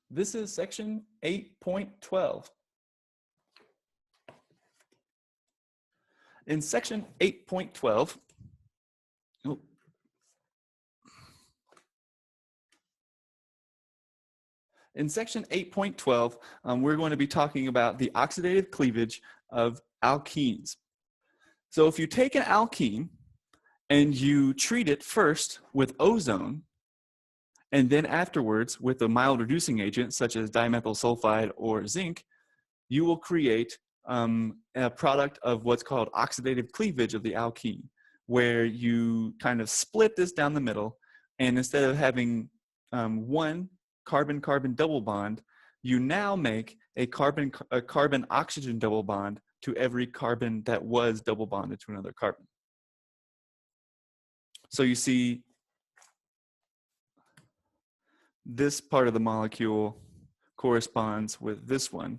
This is section 8.12. In section 8.12, in section 8.12, we're going to be talking about the oxidative cleavage of alkenes. So if you take an alkene and you treat it first with ozone, and then afterwards with a mild reducing agent such as dimethyl sulfide or zinc, you will create a product of what's called oxidative cleavage of the alkene, where you kind of split this down the middle, and instead of having one carbon-carbon double bond, you now make a carbon-oxygen double bond to every carbon that was double bonded to another carbon. So you see this part of the molecule corresponds with this one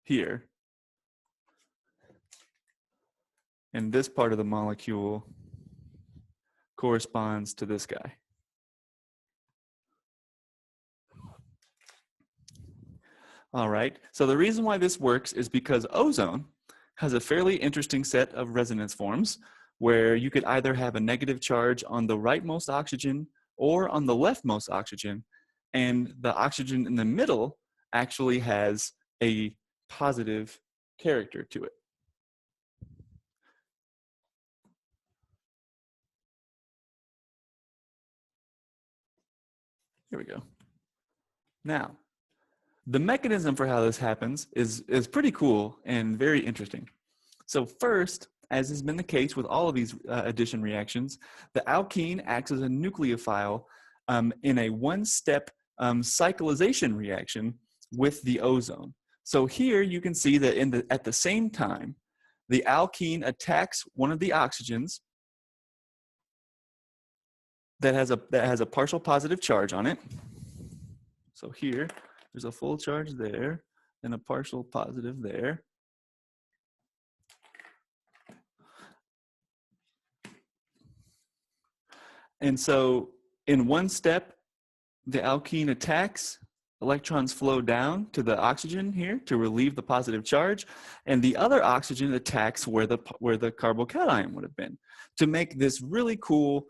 here. And this part of the molecule corresponds to this guy. All right, so the reason why this works is because ozone has a fairly interesting set of resonance forms where you could either have a negative charge on the rightmost oxygen or on the leftmost oxygen, and the oxygen in the middle actually has a positive character to it. Here we go. Now, the mechanism for how this happens is pretty cool and very interesting. So first, as has been the case with all of these addition reactions, the alkene acts as a nucleophile in a one-step cyclization reaction with the ozone. So here you can see that at the same time, the alkene attacks one of the oxygens that has a partial positive charge on it. So here, there's a full charge there and a partial positive there. And so in one step, the alkene attacks, electrons flow down to the oxygen here to relieve the positive charge, and the other oxygen attacks where the carbocation would have been to make this really cool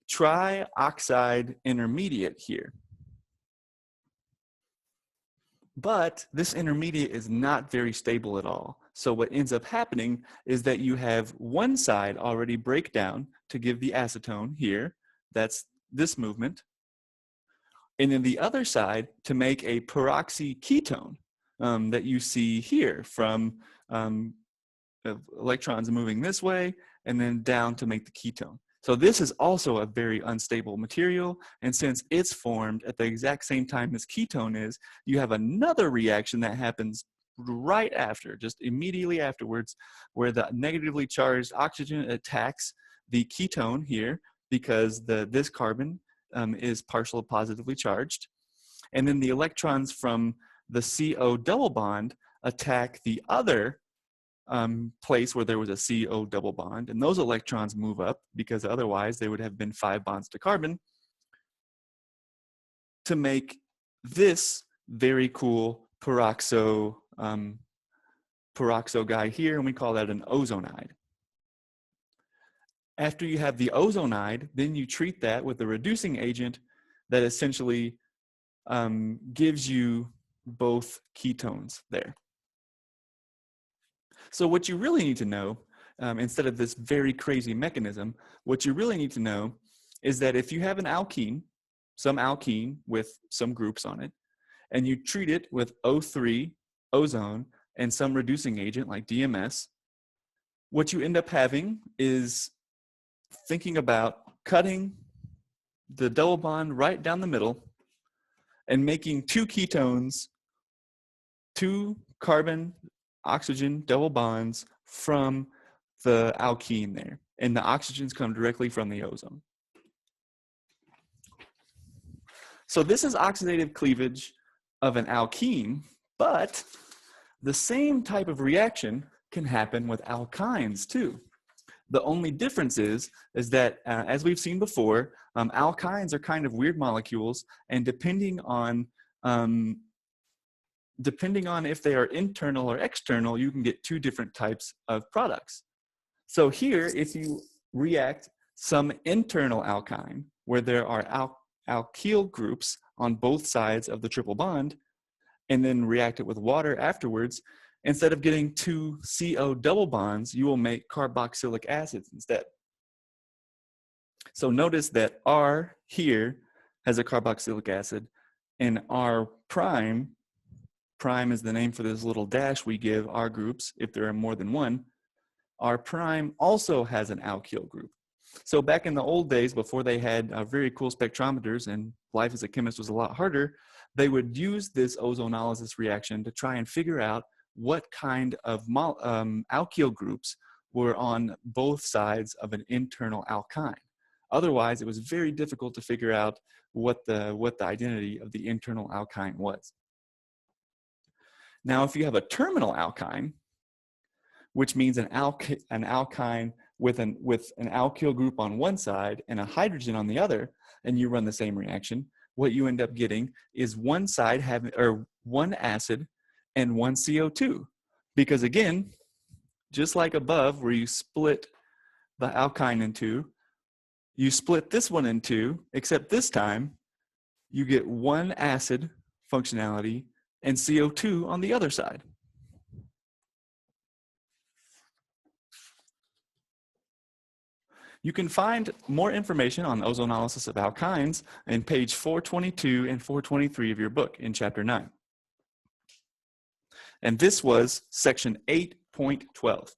trioxide intermediate here. But this intermediate is not very stable at all. So what ends up happening is that you have one side already break down to give the acetone here, that's this movement, and then the other side to make a peroxy ketone that you see here from electrons moving this way and then down to make the ketone. So this is also a very unstable material, and since it's formed at the exact same time as ketone is, you have another reaction that happens right after, just immediately afterwards, where the negatively charged oxygen attacks the ketone here because this carbon is partially positively charged, and then the electrons from the CO double bond attack the other place where there was a CO double bond, and those electrons move up because otherwise they would have been 5 bonds to carbon to make this very cool peroxo guy here, and we call that an ozonide. After you have the ozonide, then you treat that with a reducing agent that essentially gives you both ketones there. So what you really need to know, instead of this very crazy mechanism, what you really need to know is that if you have an alkene, some alkene with some groups on it, and you treat it with O3, ozone, and some reducing agent like DMS, what you end up having is thinking about cutting the double bond right down the middle and making 2 ketones, 2 carbon oxygen double bonds from the alkene there, and the oxygens come directly from the ozone. So this is oxidative cleavage of an alkene, but the same type of reaction can happen with alkynes too. The only difference is that, as we've seen before, alkynes are kind of weird molecules, and depending on depending on if they are internal or external, you can get two different types of products. So here, if you react some internal alkyne, where there are alkyl groups on both sides of the triple bond, and then react it with water afterwards, instead of getting two CO double bonds, you will make carboxylic acids instead. So notice that R here has a carboxylic acid, and R prime is the name for this little dash we give R groups if there are more than one. R prime also has an alkyl group. So back in the old days, before they had very cool spectrometers and life as a chemist was a lot harder, they would use this ozonolysis reaction to try and figure out what kind of alkyl groups were on both sides of an internal alkyne. Otherwise, it was very difficult to figure out what the identity of the internal alkyne was. Now, if you have a terminal alkyne, which means an alkyne with an alkyl group on one side and a hydrogen on the other, and you run the same reaction, what you end up getting is one side having, or one acid and one CO2. Because again, just like above where you split the alkyne in two, you split this one in two, except this time you get one acid functionality and CO2 on the other side. You can find more information on ozonolysis of alkynes in page 422 and 423 of your book in Chapter 9. And this was section 8.12.